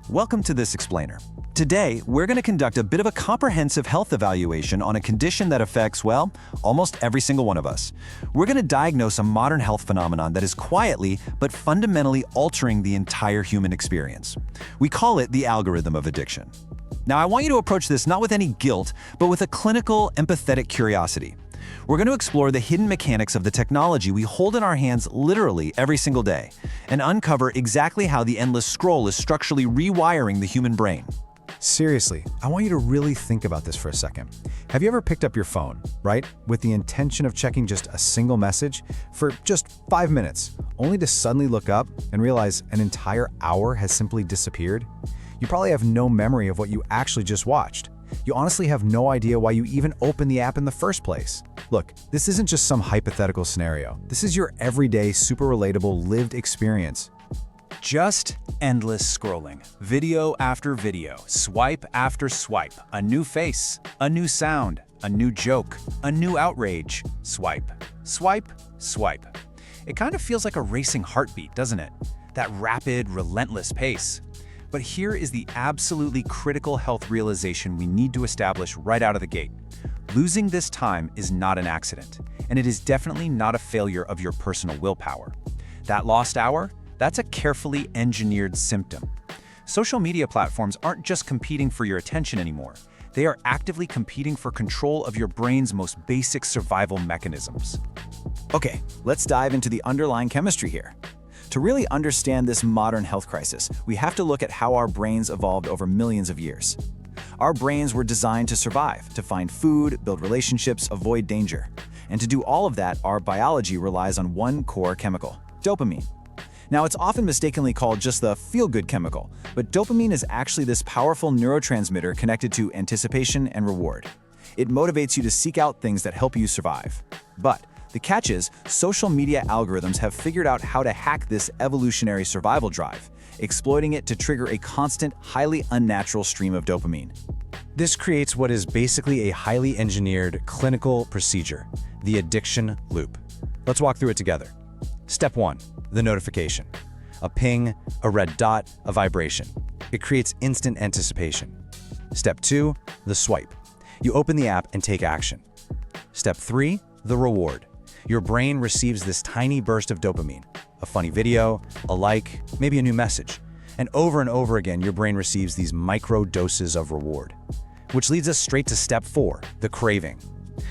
Welcome to this explainer. Today, we're going to conduct a bit of a comprehensive health evaluation on a condition that affects, well, almost every single one of us. We're going to diagnose a modern health phenomenon that is quietly but fundamentally altering the entire human experience. We call it the algorithm of addiction. Now, I want you to approach this not with any guilt, but with a clinical, empathetic curiosity. We're going to explore the hidden mechanics of the technology we hold in our hands literally every single day, and uncover exactly how the endless scroll is structurally rewiring the human brain. Seriously, I want you to really think about this for a second. Have you ever picked up your phone, right, with the intention of checking just a single message for just 5 minutes, only to suddenly look up and realize an entire hour has simply disappeared? You probably have no memory of what you actually just watched. You honestly have no idea why you even opened the app in the first place. Look, this isn't just some hypothetical scenario. This is your everyday, super relatable, lived experience. Just endless scrolling, video after video, swipe after swipe, a new face, a new sound, a new joke, a new outrage, swipe, swipe, swipe. It kind of feels like a racing heartbeat, doesn't it? That rapid, relentless pace. But here is the absolutely critical health realization we need to establish right out of the gate. Losing this time is not an accident, and it is definitely not a failure of your personal willpower. That lost hour? That's a carefully engineered symptom. Social media platforms aren't just competing for your attention anymore. They are actively competing for control of your brain's most basic survival mechanisms. Okay, let's dive into the underlying chemistry here. To really understand this modern health crisis, we have to look at how our brains evolved over millions of years. Our brains were designed to survive, to find food, build relationships, avoid danger. And to do all of that, our biology relies on one core chemical, dopamine. Now, it's often mistakenly called just the feel-good chemical, but dopamine is actually this powerful neurotransmitter connected to anticipation and reward. It motivates you to seek out things that help you survive. But the catch is, social media algorithms have figured out how to hack this evolutionary survival drive, exploiting it to trigger a constant, highly unnatural stream of dopamine. This creates what is basically a highly engineered clinical procedure, the addiction loop. Let's walk through it together. Step 1, the notification. A ping, a red dot, a vibration. It creates instant anticipation. Step 2, the swipe. You open the app and take action. Step 3, the reward. Your brain receives this tiny burst of dopamine, a funny video, a like, maybe a new message. And over again, your brain receives these micro doses of reward. Which leads us straight to step 4, the craving.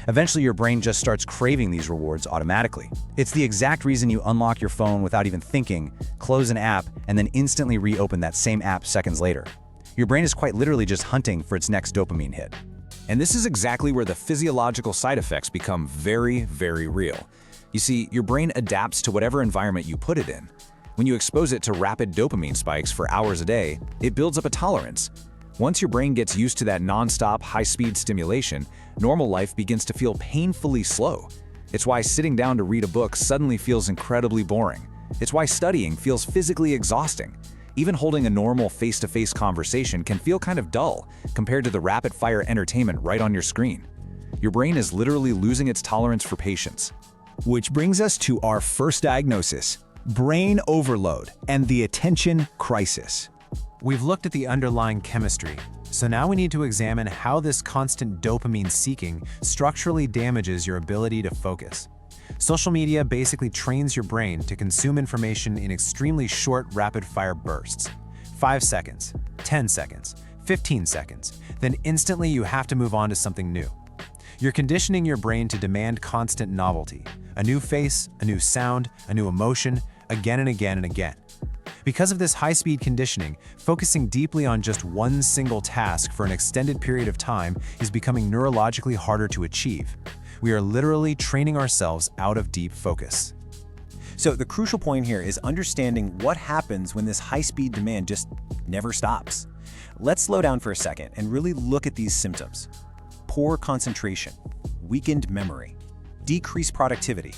Eventually, your brain just starts craving these rewards automatically. It's the exact reason you unlock your phone without even thinking, close an app, and then instantly reopen that same app seconds later. Your brain is quite literally just hunting for its next dopamine hit. And this is exactly where the physiological side effects become very, very real. You see, your brain adapts to whatever environment you put it in. When you expose it to rapid dopamine spikes for hours a day, it builds up a tolerance. Once your brain gets used to that non-stop, high-speed stimulation, normal life begins to feel painfully slow. It's why sitting down to read a book suddenly feels incredibly boring. It's why studying feels physically exhausting. Even holding a normal face-to-face conversation can feel kind of dull compared to the rapid-fire entertainment right on your screen. Your brain is literally losing its tolerance for patience. Which brings us to our first diagnosis: brain overload and the attention crisis. We've looked at the underlying chemistry, so now we need to examine how this constant dopamine seeking structurally damages your ability to focus. Social media basically trains your brain to consume information in extremely short, rapid-fire bursts. 5 seconds, 10 seconds, 15 seconds, then instantly you have to move on to something new. You're conditioning your brain to demand constant novelty, a new face, a new sound, a new emotion, again and again and again. Because of this high-speed conditioning, focusing deeply on just one single task for an extended period of time is becoming neurologically harder to achieve. We are literally training ourselves out of deep focus. So the crucial point here is understanding what happens when this high-speed demand just never stops. Let's slow down for a second and really look at these symptoms. Poor concentration, weakened memory, decreased productivity,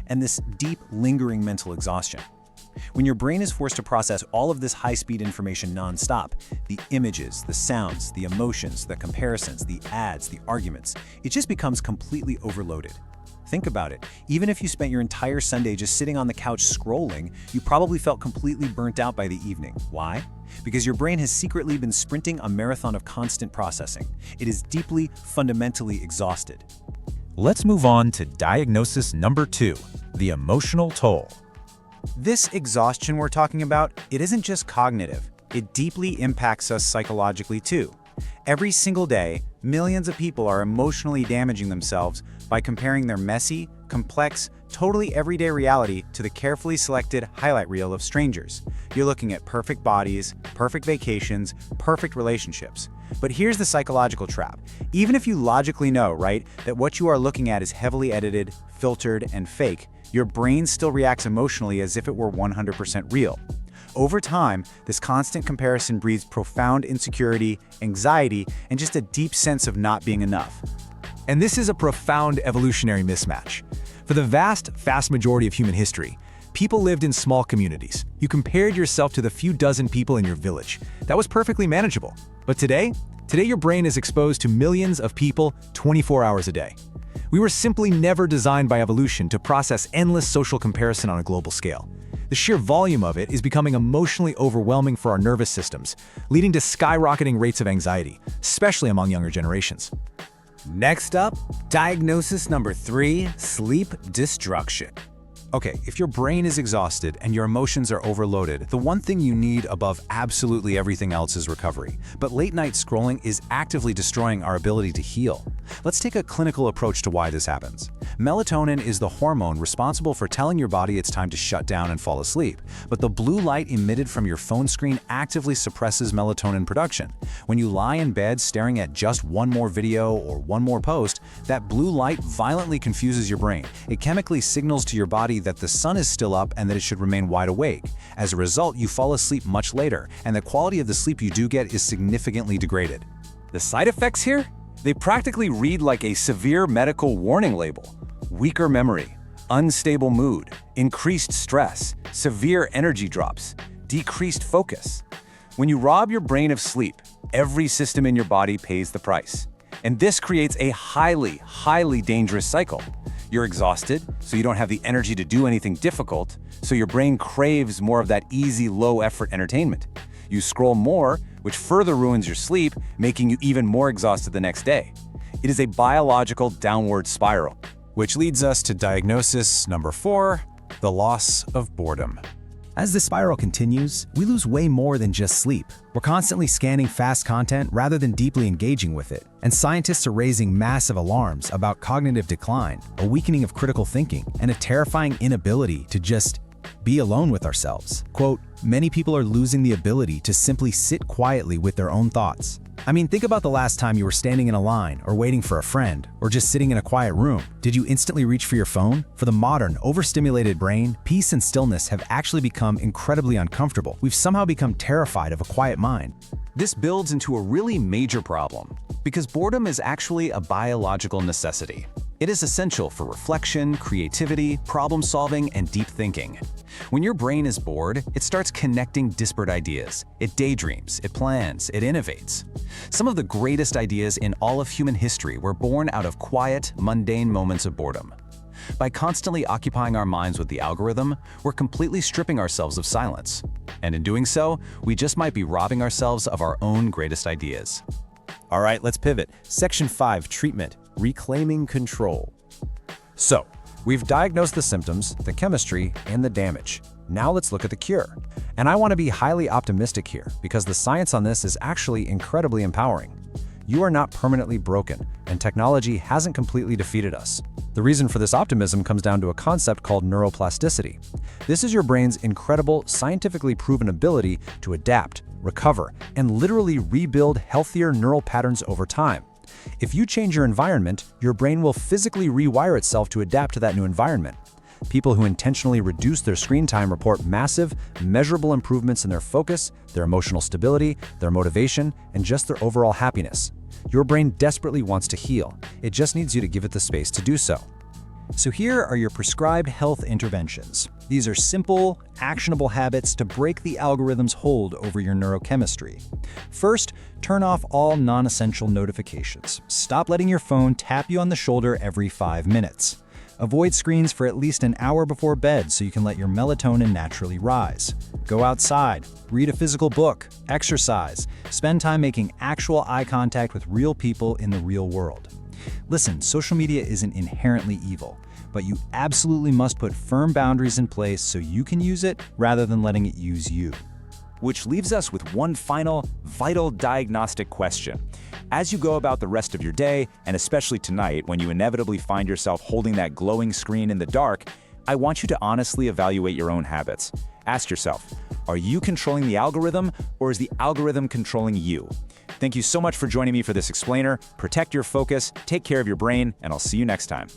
and this deep, lingering mental exhaustion. When your brain is forced to process all of this high-speed information non-stop, the images, the sounds, the emotions, the comparisons, the ads, the arguments, it just becomes completely overloaded. Think about it. Even if you spent your entire Sunday just sitting on the couch scrolling, you probably felt completely burnt out by the evening. Why? because your brain has secretly been sprinting a marathon of constant processing. It is deeply, fundamentally exhausted. Let's move on to diagnosis number 2, the emotional toll. This exhaustion we're talking about, it isn't just cognitive. It deeply impacts us psychologically too. Every single day, millions of people are emotionally damaging themselves by comparing their messy, complex, totally everyday reality to the carefully selected highlight reel of strangers. You're looking at perfect bodies, perfect vacations, perfect relationships. But here's the psychological trap. Even if you logically know, right, that what you are looking at is heavily edited, filtered, and fake, your brain still reacts emotionally as if it were 100% real. Over time, this constant comparison breeds profound insecurity, anxiety, and just a deep sense of not being enough. And this is a profound evolutionary mismatch. For the vast majority of human history, people lived in small communities. You compared yourself to the few dozen people in your village. That was perfectly manageable. But today your brain is exposed to millions of people 24 hours a day. We were simply never designed by evolution to process endless social comparison on a global scale. The sheer volume of it is becoming emotionally overwhelming for our nervous systems, leading to skyrocketing rates of anxiety, especially among younger generations. Next up, diagnosis number 3, sleep destruction. Okay, if your brain is exhausted and your emotions are overloaded, the one thing you need above absolutely everything else is recovery. But late-night scrolling is actively destroying our ability to heal. Let's take a clinical approach to why this happens. Melatonin is the hormone responsible for telling your body it's time to shut down and fall asleep. But the blue light emitted from your phone screen actively suppresses melatonin production. When you lie in bed staring at just one more video or one more post, that blue light violently confuses your brain. It chemically signals to your body that the sun is still up and that it should remain wide awake. As a result, you fall asleep much later, and the quality of the sleep you do get is significantly degraded. The side effects here? They practically read like a severe medical warning label. Weaker memory, unstable mood, increased stress, severe energy drops, decreased focus. When you rob your brain of sleep, every system in your body pays the price. And this creates a highly dangerous cycle. You're exhausted, so you don't have the energy to do anything difficult, so your brain craves more of that easy, low-effort entertainment. You scroll more, which further ruins your sleep, making you even more exhausted the next day. It is a biological downward spiral. Which leads us to diagnosis number 4, the loss of boredom. As the spiral continues, we lose way more than just sleep. We're constantly scanning fast content rather than deeply engaging with it. And scientists are raising massive alarms about cognitive decline, a weakening of critical thinking, and a terrifying inability to just be alone with ourselves. Quote, many people are losing the ability to simply sit quietly with their own thoughts. I mean, think about the last time you were standing in a line or waiting for a friend or just sitting in a quiet room. Did you instantly reach for your phone? For the modern, overstimulated brain, peace and stillness have actually become incredibly uncomfortable. We've somehow become terrified of a quiet mind. This builds into a really major problem, because boredom is actually a biological necessity. It is essential for reflection, creativity, problem-solving, and deep thinking. When your brain is bored, it starts connecting disparate ideas. It daydreams, it plans, it innovates. Some of the greatest ideas in all of human history were born out of quiet, mundane moments of boredom. By constantly occupying our minds with the algorithm, we're completely stripping ourselves of silence. And in doing so, we just might be robbing ourselves of our own greatest ideas. All right, let's pivot. Section 5, treatment, reclaiming control. So, we've diagnosed the symptoms, the chemistry, and the damage. Now let's look at the cure. And I want to be highly optimistic here, because the science on this is actually incredibly empowering. You are not permanently broken, and technology hasn't completely defeated us. The reason for this optimism comes down to a concept called neuroplasticity. This is your brain's incredible, scientifically proven ability to adapt, recover, and literally rebuild healthier neural patterns over time. If you change your environment, your brain will physically rewire itself to adapt to that new environment. People who intentionally reduce their screen time report massive, measurable improvements in their focus, their emotional stability, their motivation, and just their overall happiness. Your brain desperately wants to heal. It just needs you to give it the space to do so. So here are your prescribed health interventions. These are simple, actionable habits to break the algorithm's hold over your neurochemistry. First, turn off all non-essential notifications. Stop letting your phone tap you on the shoulder every 5 minutes. Avoid screens for at least an hour before bed so you can let your melatonin naturally rise. Go outside, read a physical book, exercise, spend time making actual eye contact with real people in the real world. Listen, social media isn't inherently evil, but you absolutely must put firm boundaries in place so you can use it rather than letting it use you. Which leaves us with one final, vital diagnostic question. As you go about the rest of your day, and especially tonight when you inevitably find yourself holding that glowing screen in the dark, I want you to honestly evaluate your own habits. Ask yourself, are you controlling the algorithm, or is the algorithm controlling you? Thank you so much for joining me for this explainer. Protect your focus, take care of your brain, and I'll see you next time.